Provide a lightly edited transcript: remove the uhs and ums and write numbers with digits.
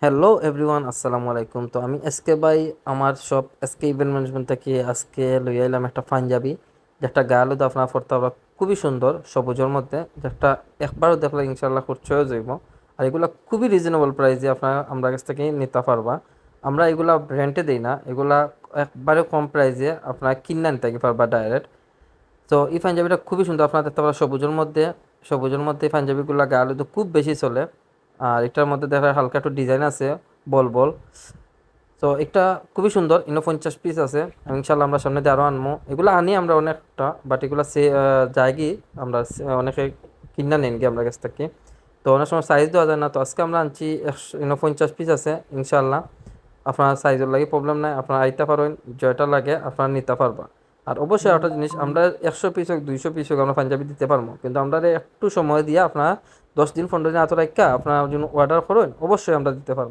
Hello everyone, আসসালামু আলাইকুম। তো আমি এসকে ভাই, আমার সব এসকে ইভেন্ট ম্যানেজমেন্ট থেকে আজকে লইয়া এলাম একটা পাঞ্জাবি, যেটা গায়ে আলু আপনার পরতে পারবা। খুবই সুন্দর সবুজের মধ্যে, যেটা একবারও দেখলে ইনশাল্লাহ খুঁজছেও যাইব। আর এগুলা খুবই রিজনেবল প্রাইসে আপনার আমরা কাছ থেকে নিতে পারবা। আমরা এগুলা রেন্টে দিই না, এগুলা একবারে কম প্রাইসে আপনার কিনে নিতে পারবা ডাইরেক্ট। তো এই পাঞ্জাবিটা খুবই সুন্দর, আপনার দেখতে পারেন সবুজের মধ্যে এই পাঞ্জাবিগুলো গায়ে আলু তো খুব বেশি চলে। আর এটার মধ্যে দেখা যায় হালকা একটু ডিজাইন আছে, বল বল। তো এটা খুবই সুন্দর, 50 পিস আছে। ইনশাল্লাহ আমরা সামনে দিয়ে আরও আনবো, এগুলো আনি আমরা অনেকটা, বাট এগুলো যায় কি আমরা অনেকে কিনা নেন কি আমরা কাছ থেকে। তো অনেক সময় সাইজ দেওয়া যায় না, তো আজকে আমরা আনছি 50 পিস আছে ইনশাল্লাহ। আপনার সাইজের লাগে প্রবলেম নাই, আপনার আইতে পারেন, যেটা লাগে আপনার নিতে পারবা। আর অবশ্যই একটা জিনিস, আমরা 100 পিস হোক 200 পিস হোক আমরা পাঞ্জাবি দিতে পারবো, কিন্তু আমরা একটু সময় দিয়ে আপনার 10 দিন 15 দিন এত রাখা আপনার জন্য অর্ডার করেন, অবশ্যই আমরা দিতে পারবো।